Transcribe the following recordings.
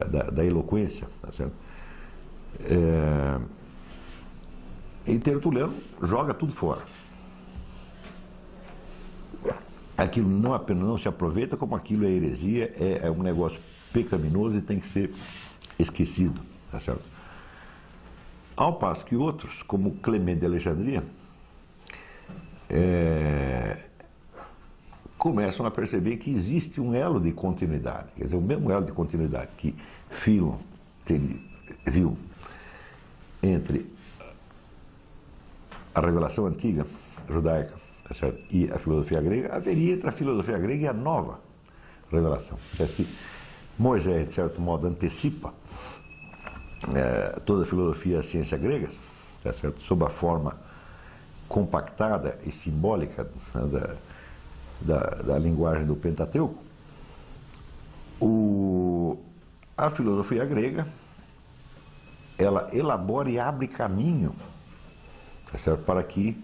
da eloquência, tá certo? E Tertuliano joga tudo fora. Aquilo não apenas não se aproveita, como aquilo é heresia, é um negócio pecaminoso e tem que ser esquecido, tá certo? Ao passo que outros, como Clemente de Alexandria, começam a perceber que existe um elo de continuidade, quer dizer, o mesmo elo de continuidade que Philon viu entre a revelação antiga judaica, tá certo, e a filosofia grega, haveria entre a filosofia grega e a nova revelação. Se Moisés, de certo modo, antecipa toda a filosofia e a ciência gregas, tá certo, sob a forma compactada e simbólica, né, da linguagem do Pentateuco, a filosofia grega, ela elabora e abre caminho, tá certo, para que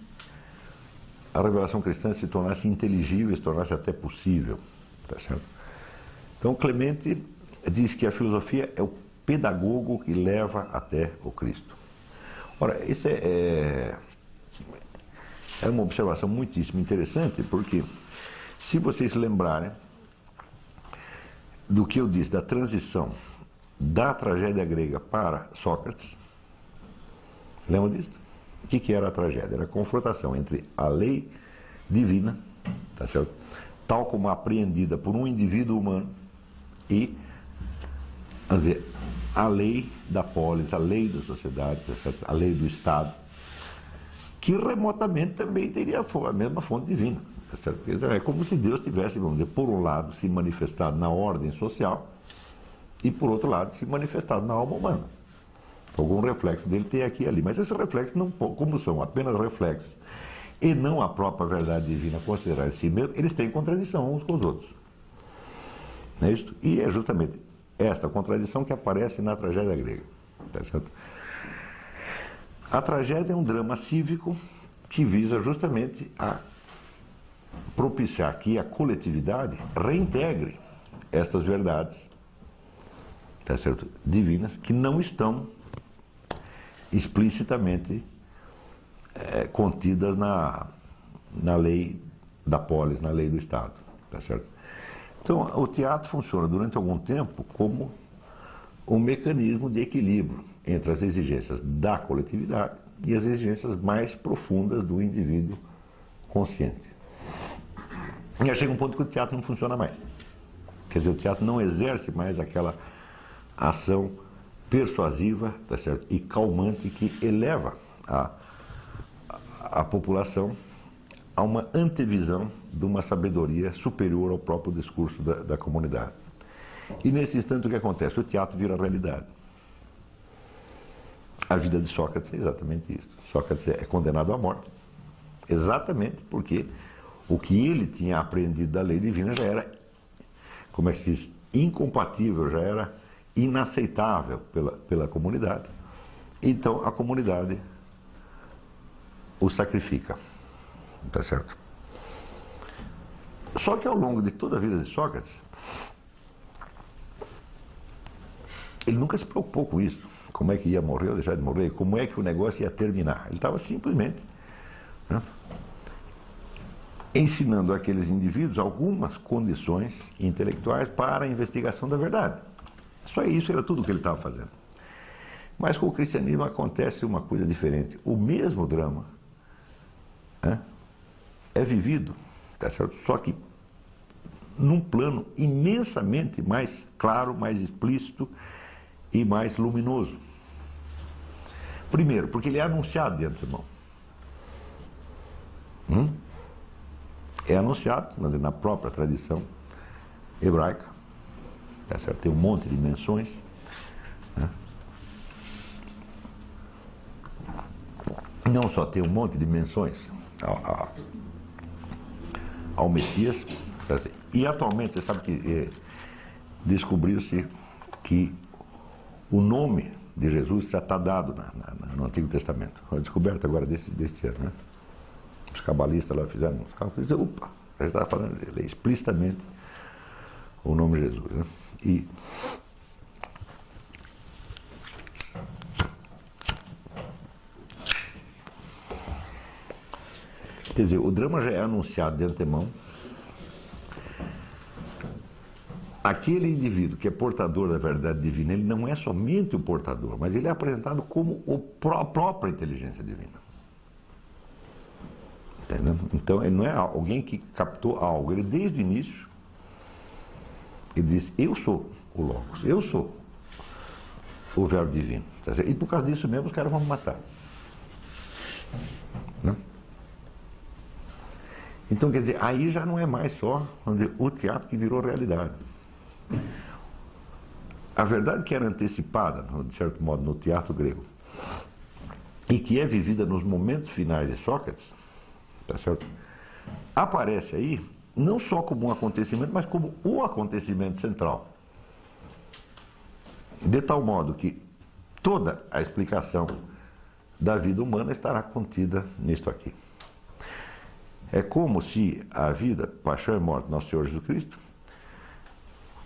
a revelação cristã se tornasse inteligível, se tornasse até possível, tá certo? Então Clemente diz que a filosofia é o pedagogo que leva até o Cristo. Ora, isso é uma observação muitíssimo interessante, porque se vocês lembrarem do que eu disse da transição da tragédia grega para Sócrates, lembram disso? O que era a tragédia? Era a confrontação entre a lei divina, tá certo? Tal como apreendida por um indivíduo humano, e, vamos dizer, a lei da polis, a lei da sociedade, tá certo? A lei do Estado, que remotamente também teria a mesma fonte divina. Tá certo? É como se Deus tivesse, vamos dizer, por um lado, se manifestado na ordem social e, por outro lado, se manifestado na alma humana. Algum reflexo dele tem aqui e ali. Mas esses reflexos, não, como são apenas reflexos e não a própria verdade divina considerar em si mesmo, eles têm contradição uns com os outros. Não é isso? E é justamente esta contradição que aparece na tragédia grega. Tá certo? A tragédia é um drama cívico que visa justamente a propiciar que a coletividade reintegre estas verdades, tá certo, divinas, que não estão explicitamente contidas na lei da polis, na lei do Estado, tá certo? Então, o teatro funciona durante algum tempo como um mecanismo de equilíbrio entre as exigências da coletividade e as exigências mais profundas do indivíduo consciente. E aí chega um ponto que o teatro não funciona mais. Quer dizer, o teatro não exerce mais aquela ação persuasiva, tá certo, e calmante que eleva a população a uma antevisão de uma sabedoria superior ao próprio discurso da comunidade. E nesse instante o que acontece? O teatro vira realidade. A vida de Sócrates é exatamente isso. Sócrates é condenado à morte, exatamente porque o que ele tinha aprendido da lei divina já era, como é que se diz, incompatível, já era inaceitável pela comunidade. Então a comunidade o sacrifica, tá certo? Só que ao longo de toda a vida de Sócrates, ele nunca se preocupou com isso, como é que ia morrer ou deixar de morrer, como é que o negócio ia terminar. Ele estava simplesmente, né, ensinando àqueles indivíduos algumas condições intelectuais para a investigação da verdade. Só isso era tudo o que ele estava fazendo. Mas com o cristianismo acontece uma coisa diferente. O mesmo drama, né, é vivido, tá certo? Só que num plano imensamente mais claro, mais explícito e mais luminoso. Primeiro, porque ele é anunciado de antemão. É anunciado na própria tradição hebraica, tá certo? Tem um monte de menções, né? Não só tem um monte de menções ao Messias, tá certo? E atualmente, você sabe que descobriu-se que o nome de Jesus já está dado no Antigo Testamento. Foi descoberta agora deste ano, né? Os cabalistas lá fizeram uns cálculos e disseram, opa, já estava falando explicitamente o nome de Jesus, né? E Quer dizer, o drama já é anunciado de antemão. Aquele indivíduo que é portador da verdade divina, ele não é somente o portador, mas ele é apresentado como a própria inteligência divina. Entendeu? Então, ele não é alguém que captou algo. Ele, desde o início, ele diz, eu sou o Logos, eu sou o Verbo divino. E por causa disso mesmo, os caras vão me matar. Né? Então, quer dizer, aí já não é mais só o teatro que virou realidade. A verdade que era antecipada, de certo modo, no teatro grego, e que é vivida nos momentos finais de Sócrates, tá certo? Aparece aí não só como um acontecimento, mas como o acontecimento central. De tal modo que toda a explicação da vida humana estará contida nisto aqui. É como se a vida, paixão e morte do nosso Senhor Jesus Cristo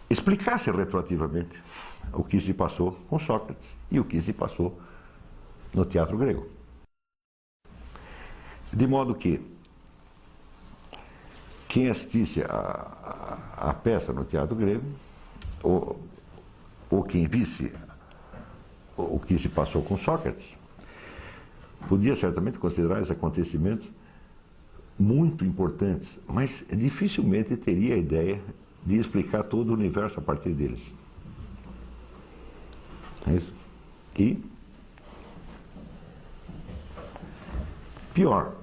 explicasse retroativamente o que se passou com Sócrates e o que se passou no teatro grego. De modo que quem assistisse a peça no teatro grego, ou quem visse o que se passou com Sócrates, podia certamente considerar esses acontecimentos muito importantes, mas dificilmente teria a ideia de explicar todo o universo a partir deles. É isso? E pior,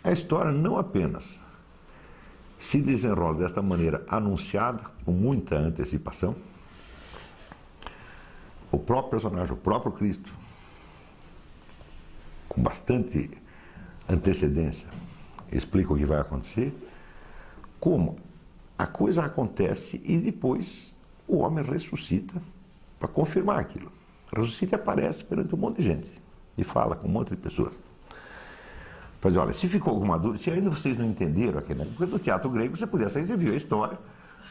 a história não apenas se desenrola desta maneira anunciada, com muita antecipação, o próprio personagem, o próprio Cristo, com bastante antecedência, explica o que vai acontecer, como a coisa acontece e depois o homem ressuscita para confirmar aquilo. Ressuscita e aparece perante um monte de gente e fala com um monte de pessoas. Para dizer, olha, se ficou alguma dúvida, se ainda vocês não entenderam aquele, porque no teatro grego você podia sair, você viu a história,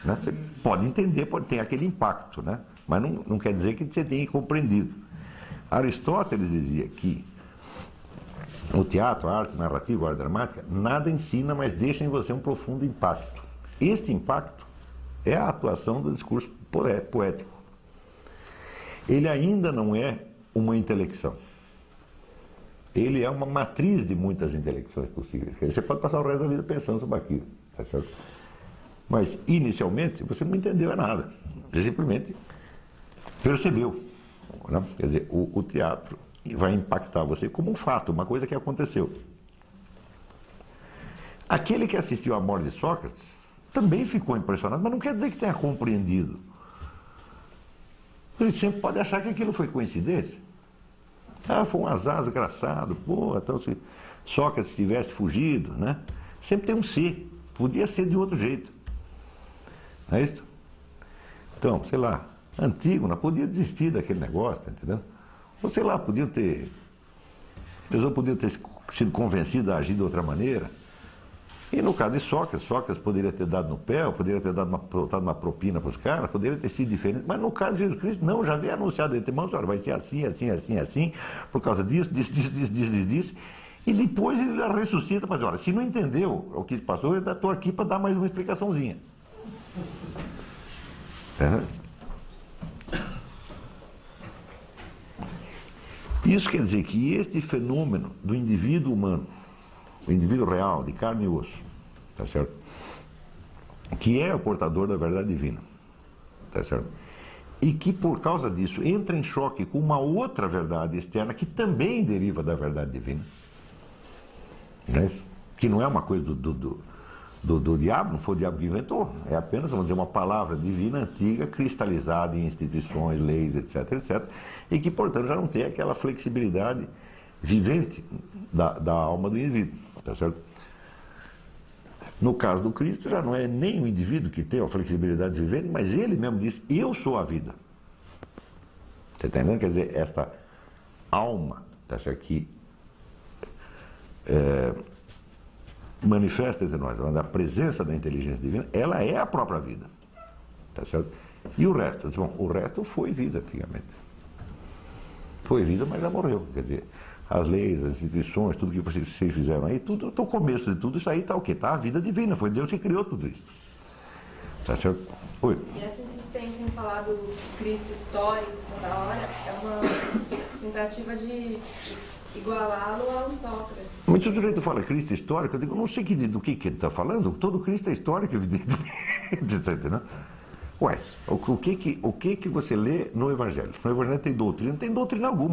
né? Você pode entender, pode ter aquele impacto, né? Mas não quer dizer que você tenha compreendido. Aristóteles dizia que o teatro, a arte narrativa, a arte dramática, nada ensina, mas deixa em você um profundo impacto. Este impacto é a atuação do discurso poético. Ele ainda não é uma intelecção. Ele é uma matriz de muitas intelecções possíveis. Você pode passar o resto da vida pensando sobre aquilo, tá certo? Mas, inicialmente, você não entendeu nada. Você simplesmente percebeu. Né? Quer dizer, o teatro vai impactar você como um fato, uma coisa que aconteceu. Aquele que assistiu à morte de Sócrates também ficou impressionado, mas não quer dizer que tenha compreendido. Ele sempre pode achar que aquilo foi coincidência. Ah, foi um azar desgraçado, pô, então se Sócrates tivesse fugido, né? Sempre tem um se, podia ser de outro jeito. Não é isso? Então, sei lá, Antígona podia desistir daquele negócio, tá entendendo? Ou sei lá, a pessoa podia ter sido convencida a agir de outra maneira. E no caso de Sócrates poderia ter dado no pé, ou poderia ter dado uma propina para os caras, poderia ter sido diferente. Mas no caso de Jesus Cristo, não, já veio anunciado de antemão, olha, vai ser assim, assim, assim, assim, por causa disso. E depois ele ressuscita para dizer, olha, se não entendeu o que passou, eu estou aqui para dar mais uma explicaçãozinha. Isso quer dizer que este fenômeno do indivíduo humano, o indivíduo real, de carne e osso, tá certo? Que é o portador da verdade divina, tá certo? E que por causa disso entra em choque com uma outra verdade externa que também deriva da verdade divina, né? Que não é uma coisa do diabo, não foi o diabo que inventou, é apenas, vamos dizer, uma palavra divina antiga, cristalizada em instituições, leis, etc, etc, e que, portanto, já não tem aquela flexibilidade vivente da alma do indivíduo, tá certo? No caso do Cristo, já não é nem o indivíduo que tem a flexibilidade vivente, mas ele mesmo diz, eu sou a vida. Você está entendendo? Quer dizer, esta alma, tá certo, que manifesta entre nós, a presença da inteligência divina, ela é a própria vida, tá certo? E o resto? Bom, o resto foi vida antigamente. Foi vida, mas já morreu. Quer dizer, as leis, as instituições, tudo que vocês fizeram aí, tudo, o começo de tudo isso aí está o quê? Está a vida divina, foi Deus que criou tudo isso. Tá certo? Oi. E essa insistência em falar do Cristo histórico toda hora é uma tentativa de igualá-lo ao Sócrates. Mas se o sujeito fala Cristo histórico, eu digo, não sei do que ele está falando, todo Cristo é histórico, evidentemente. Né? Ué, o que você lê no Evangelho? No Evangelho tem doutrina? Não tem doutrina alguma.